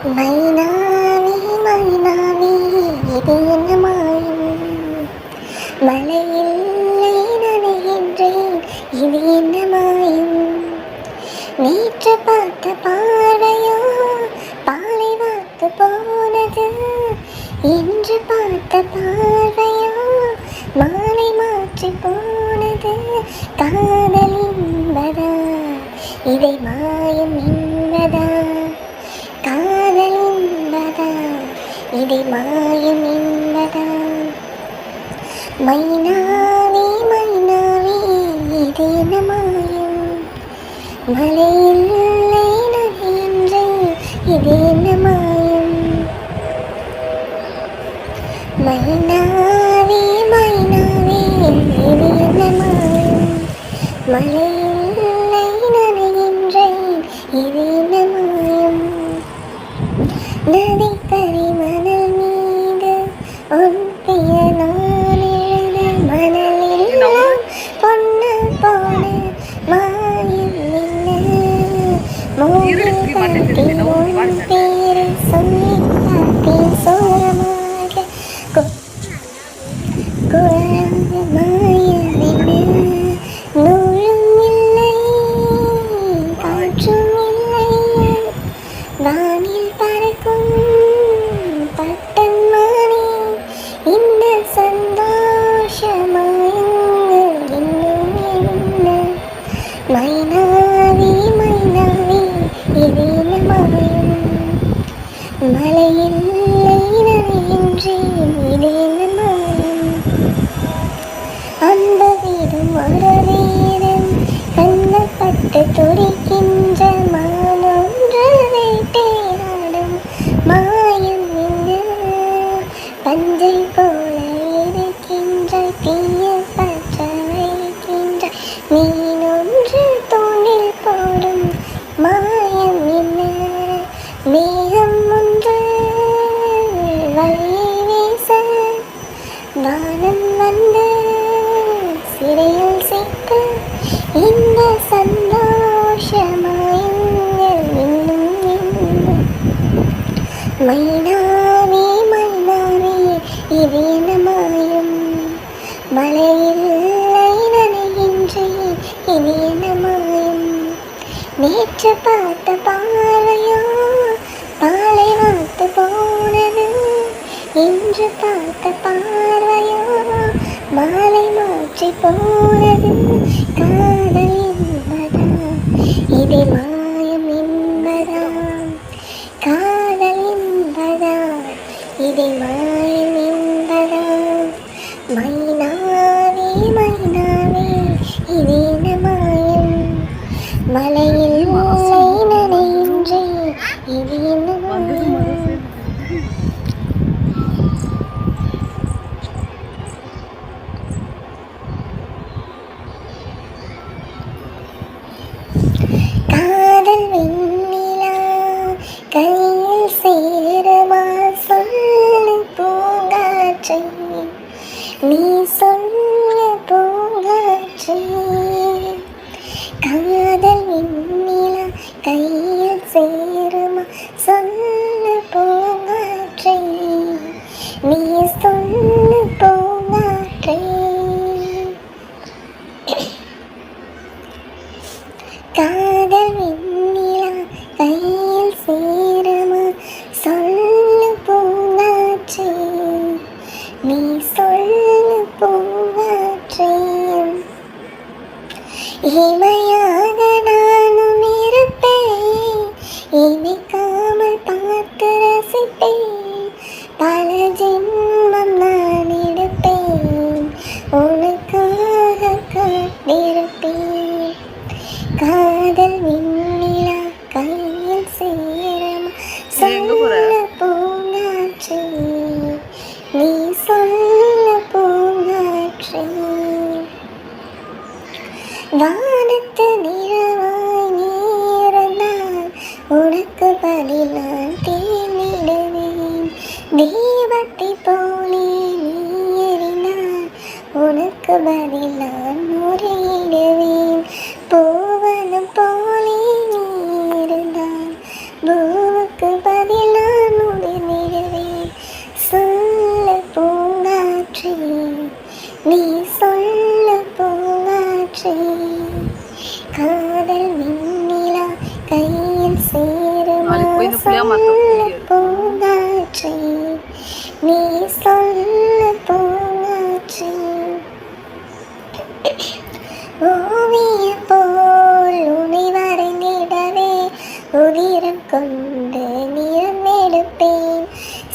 மைனாவே மைனாவே இது என்ன மாயம், மழையில்லை நனைகின்றேன் இது என்ன மாயம், நேற்று பார்த்த பார்வையோ பாலை வார்த்து போனது, இன்று பார்த்த பார்வையோ மாலை மாற்றி போனது, காதல் என்பதா இதை மாயம் என்பதா, காதல் என்பதா இதை மாயம் என்பதா, மைனாவே மைனாவே இது என்ன மாயம், மழையில்லை நனைகின்றேன் இது என்ன மாயம், மைனாவே மைனாவே இது என்ன மாயம், மழையில்லை நனைகின்றேன் இது என்ன மாயம், நதிக்கரை மணல் மீது உன் பெயர் நான் எழுத, மணலெல்லாம் பொண்ணு போன மாயம் என்ன, மூங்கில் காட்டில் உன் பேரை சொல்லி காட்டில் சோரமாக குழந்தை மாயம் என்ன, நூலும் இல்லை காற்றும் இல்லை, வானில் பறக்கும் பட்டன் மானே இந்த சந்தோஷமாயங்கள் இன்னும் என்ன, மைனாவே மைனாவே இது என்ன மாயம், மழையில்லை நனைகின்றேன் இது என்ன மாயம், அந்த வீடும் ஒரு வீடும் கண்ணப்பட்டு துடிக்கின்ற மானொன்று வேட்டையாடும் மாயம் என்ன, பஞ்சை போல இருக்கின்ற தீய பற்ற வைக்கின்ற மீனொன்று தூண்டில் போடும் மாயம் என்ன, மேகம் ஒன்று வழியை வீச வானம் வந்து சிறையில் சேர்த்து, இந்த சந்தோஷமாயங்கள் இன்னும் என்ன, மைனாவே மைனாவே இது என்ன மாயம், மழையில்லை நனைகின்றேன் இது என்ன மாயம், நேற்று பார்த்த பார்வையோ பாலை வார்த்து போனது, இன்று பார்த்த பார்வையோ மாலை மாற்றி போனது, காதல் என்பதா இதை மாயம் என்பதா, காதல் என்பதா இதை மாயம் என்பதா, மைனாவே மைனாவே இது என்ன மாயம், மழையில் நனைகின்றேன் இது என்ன மாயம். காதல் வெண்ணிலா கையில் சேருமா சொல்லு பூங்காற்றே, நீ சொல்ல பூங்காற்றே, காதல் வெண்ணிலா கையில் சேருமா சொல்லு பூங்காற்றே, நீ சொல்லு பூங்காற்றே, காதல் வெண்ணிலா கையில் சேருமா சொல்லு பூங்காற்றே, நீ சொல்லு பூங்காற்றே, இமையாக நானும் இருப்பேன், இமைக்காமல் பார்த்து ரசிப்பேன், பல ஜென்மம் நான் எடுப்பேன், உனக்காக காத்திருப்பேன், காதல் வெண்ணிலா கையில் சேருமா சொல்ல பூங்காற்றே, நீ சொல்ல பூங்காற்றே, வானத்து நிறவாய் நீ இருந்தால் உனக்கு பதில் நான் தேர்ந்திடுவேன், தீபத்தை போலே நீ எறிந்தால் உனக்கு பதில் நான் முறையிடுவேன், பூவனம் போலே காதல் மின்னிலா கையில் சேருமா நாளைக்கு போய் இந்த புளியா சொல்ல மரத்தை வீடியோ பூங்காற்றே நீ சொல்ல பூங்காற்றே ஓவிய போல் உனை வரைந்திடவே உதிரம் கொண்டு நிறம் எடுப்பேன்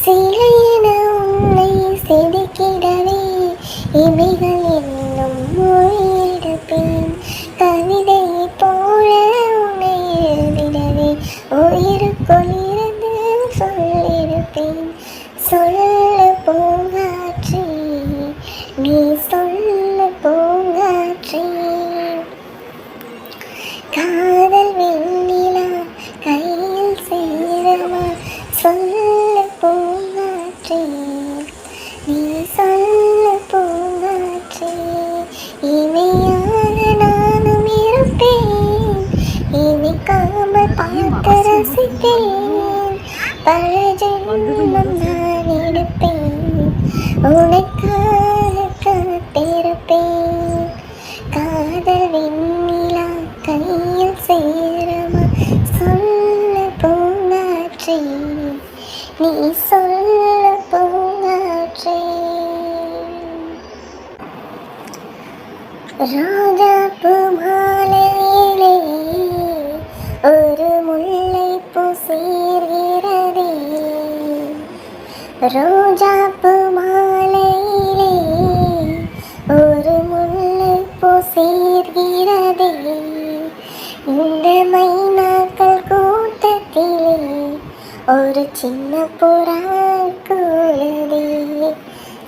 சிலையென உன்னை செதுக்கிடவே இமைகள் என்னும் மொழி எடுப்பேன் கவிதையை போல உன்னை எழுதிடவே உயிருக்குள் இருந்து சொல்லிருப்பேன் சொல்ல பூங்காற்றே நீ சொல்ல பூங்காற்றே காதல் வெண்ணிலா கையில் சேருமா சொல்ல பூங்காற்றே நீ சொல்ல பூங்காற்றே இமையாக நானும் இருப்பேன் இமைக்காமல் பார்த்து ரசிப்பேன் பல ஜென்மம் நான் எடுப்பேன் உனக்காக காத்திருப்பேன் காதல் வெண்ணிலா கையில் சேருமா சொல்ல பூங்காற்றே நீ சொல்ல பூங்காற்றே ரோஜாப்பூ மாலையிலே ஒரு முல்லைப்பூ சேர்கிறதே ரோஜாப்பூ மாலையிலே ஒரு முல்லைப்பூ சேர்கிறதே இந்த மைனாக்கள் கூட்டத்திலே ஒரு சின்ன புறா கூடுதே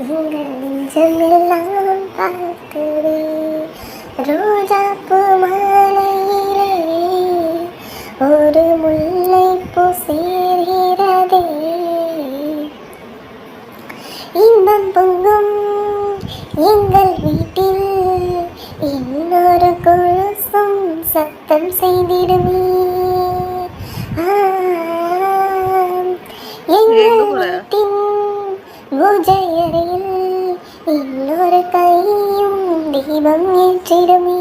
எங்கள் நெஞ்சமெல்லாம் பார்க்குதே ரோஜாப்பூ மாலையிலே ஒரு முல்லைப்பூ சேர்கிறதே இன்பம் பொங்கும் எங்கள் வீட்டில் இன்னொரு கொலுசும் சத்தம் செய்திடுமே எங்கள் வீட்டின் பூஜையறையில் இன்னொரு கையும் தீபம் ஏற்றிடுமே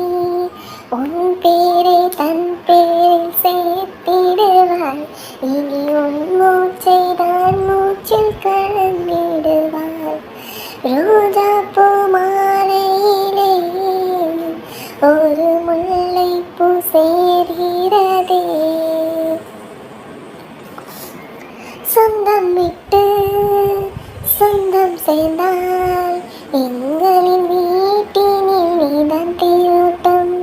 உன் பேரை தன் பேரை சேர்த்திடுவாள் இனி உன் மூச்சை தான் மூச்சில் கலந்திடுவாள் ரோஜாப்பூ மாலையிலே ஒரு முல்லைப்பூ சேர்கிறதே சொந்தம் விட்டு சொந்தம் சேர்ந்தால் எங்களின் வீட்டினில் நீதான் தேரோட்டம்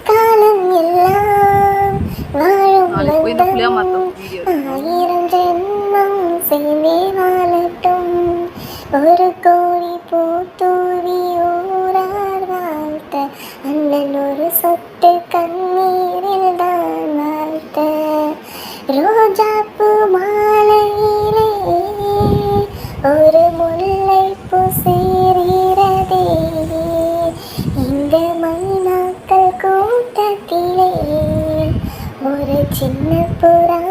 காலம் எல்லாம் வாழும் பந்தம் ஆயிரம் ஜென்மம் சேர்ந்தே வாழட்டும் ஒரு கோடி பூத்தூவி ஊரார் வாழ்த்த அண்ணன் ஒரு சொட்டு கண்ணீரில் தான் வாழ்த்த ரோஜாப்பூ மாலையிலே ஒரு முல்லைப்பூ சேர்கிறதே இந்த மைனாக்கள் கூட்டத்திலே ஒரு சின்ன புறா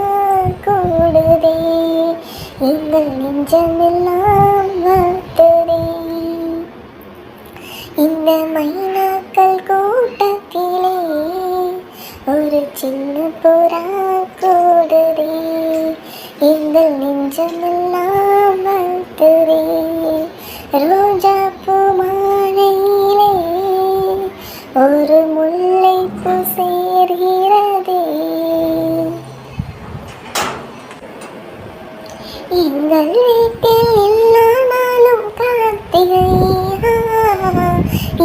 கூடுதே எங்கள் நெஞ்சமெல்லாம் வாழ்த்துதே இந்த மைனாக்கள் கூட்டத்திலே ஒரு சின்ன புறா கூடுதே எங்கள் நெஞ்சமெல்லாம் வாழ்த்துதே ரோஜாப்பூ மாலையிலே ஒரு முல்லைப்பூ சேர்கிறதே எங்கள் வீட்டில் எல்லா நாளும் கார்த்திகை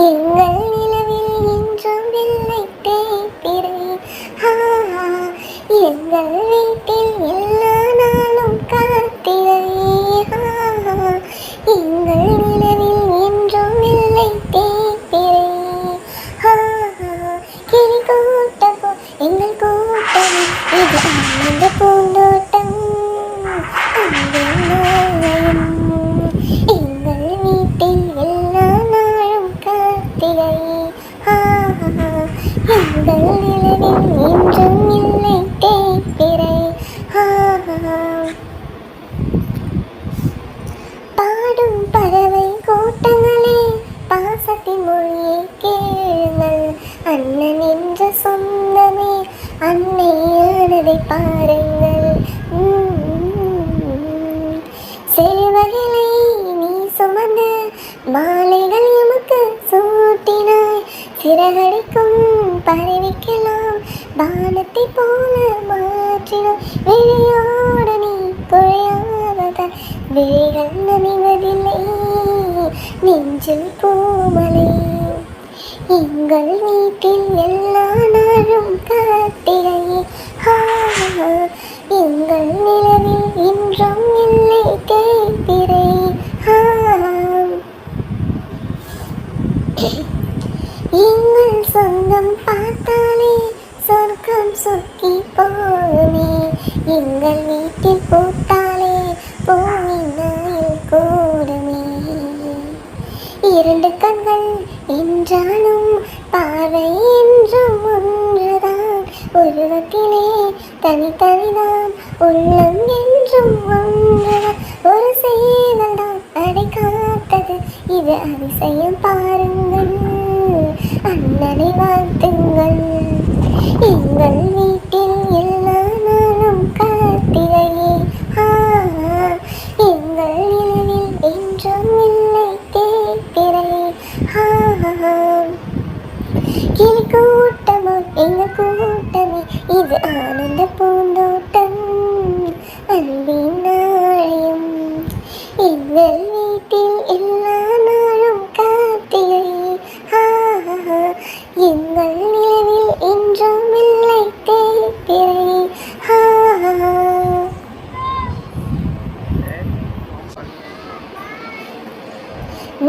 எங்கள் நிலவில் இன்றும் வெள்ளை தேய்பிறை எங்கள் வீட்டில் எல்லா நாளும் கார்த்திகை எங்கள் நிலவில் இன்றும் வெள்ளை தேய்பிறை கிளி கூட்டம் எங்கள் கூட்டம் இது ஆனந்த பூந்தோட்டம் எங்கள் வீட்டில் எல்லா நாளும் கார்த்திகை எங்கள் நிலவில் என்றும் இல்லை தேய்பிறை பாடும் பறவை கூட்டங்களே பாசத்தின் மொழியை கேளுங்கள் அண்ணன் என்ற சொந்தமே அன்னையானதை பாருங்கள். செல்வகளை நீ சுமந்து மாலைகள் எமக்கு சூட்டினாய். சிறகடிக்கும் பறவைக்கெல்லாம் வானத்தை போல மாற்றினாய். விழியோடு நீ குழையாவதால் விழிகள் நனைவதில்லை நெஞ்சில் பூமலை. எங்கள் வீட்டில் எல்லா நாளும் கார்த்திகையே. எங்கள் நிலவில் இன்றும் இல்லை தேய்பிறை. எங்கள் சொந்தம் பார்த்தாலே சொர்க்கம் சொக்கி போகுமே. எங்கள் வீட்டில் போட்டாலே பூவின் நாயில் கூடுமே. இரண்டு கண்கள் என்றாலும் பார்வை என்றும் ஒன்றுதான். உருவத்திலே தனித்தனிதான் உள்ளம் என்றும் ஒன்றுதான். ஒரு சேவல் தான் அடை காத்தது, இது அதிசயம் பாருங்கள். அண்ணனை வாழ்த்துங்கள். எங்கள் வீட்டில் எல்லா நாளும் கார்த்திகையே. எங்கள் நிலவில் என்றும் இல்லை தேய்பிறை. கிளி கூட்டமோ எங்கள் கூட்டமே, இது ஆனந்த பூந்தோட்டம் அன்பின் நாளையும். எங்கள் வீட்டில் எல்லா நாளும் கார்த்திகை. எங்கள் நிலவில் என்றும் இல்லை தேய்பிறை.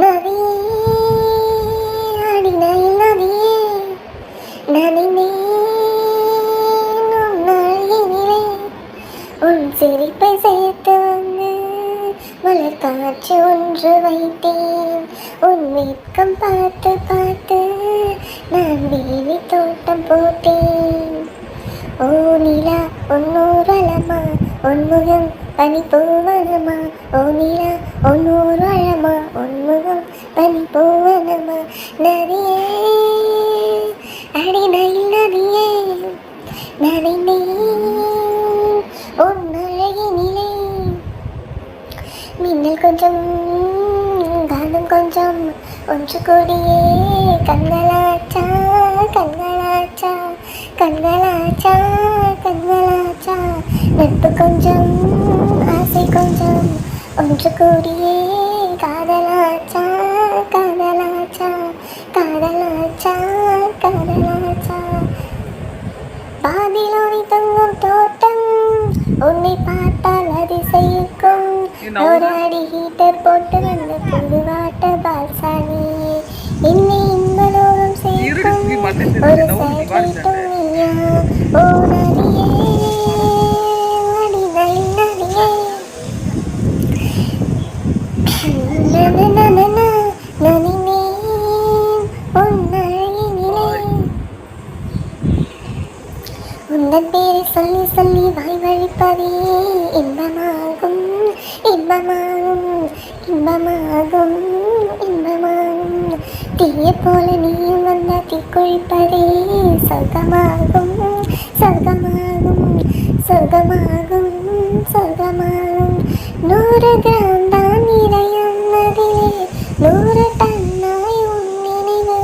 நதியே அடிநாய் நதியே நனைந்தேன் உன் அழகினிலே. உன் சிரிப்பை சேர்த்து வந்து மலர் காட்சி ஒன்று வைத்தேன். உன் வெட்கம் பார்த்து பார்த்து நான் வேலி தோட்டம் போட்டேன். ஓ நிலா உன்னூரலமா உன்முகம் பனிப்பூவனமா. ஓ நிலா உன்னூரலமா உன்முகம் பனிப்பூவனமா. நதியே அடிநாய் நதியே நனைந்தேன் உன் அழகினிலே. மின்னல் கொஞ்சம் காந்தம் கொஞ்சம் ஒன்று கூடியே கண்களாச்சா கண்களாச்சா கண்களாச்சா கண்களாச்சா. நட்பு கொஞ்சம் ஆசை கொஞ்சம் ஒன்று கூடியே காதலாச்சா காதலாச்சா காதலாச்சா காதலாச்சா. பாதிலோனி தொங்கும் தோட்டம் உன்னை பார்த்தால் அதிசயிக்கும். ஒரு அடி ஹீட்டர் போட்டு வந்த புதுவாட்ட பால்சானி என்னை இன்பலோகம் சேர்க்கும். ஒரு சைட்டும் நீயா. ஓ நதியே அடிநாய் நதியே நனினேன் உன் அழகினிலே. உந்தன் பேரை சொல்லி சொல்லி வாய் வழிப்பதே இன்பமாகும் இன்பமாகும் இன்பமாகும் இன்பமாகும். தீய போல நீயும் வந்த தீக்குழிப்பதே சொர்க்கமாகும் சொர்க்கமாகும் சொர்க்கமாகும் சொர்க்கமாகும். 100 கிராம் தான் இதயம் அதிலே 100 டன்னாய் உன் நினைவு.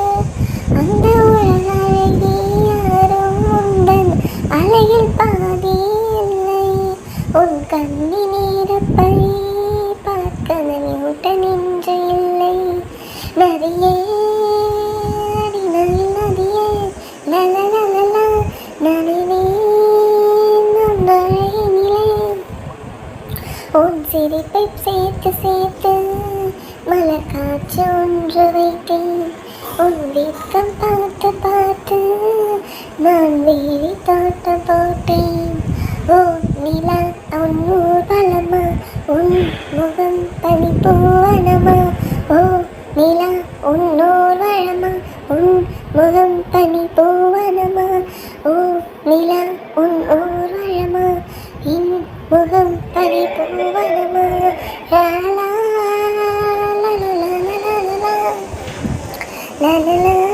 அந்த உலக அழகி யாரும் உந்தன் அலையில் பாதி இல்லை. உன் கண்ணின் இருப்பை பார்க்க நியூட்ட நின்று இல்லை. நதியே அடிநாய் நதியே லலலலலா நனைவேன் உன் அழகினிலே. உன் சிரிப்பை சேர்த்து சேர்த்து மலர் காட்சி ஒன்று வைத்தேன். உன் வெட்கம் பார்த்து பார்த்து நான் வேலி தோட்டம் போட்டேன். ஓ நிலா உன் ஊர்வலமா உன் முகம் பனிப்பூவனமா. ஓ நிலா உன் ஊர்வலமா உன் முகம் பனிப்பூவனமா. ஓ நிலா உன் ஊர்வலமா என் முகம் பனிப்பூவனமா. லா லா லா லா லா லா லா லா லா.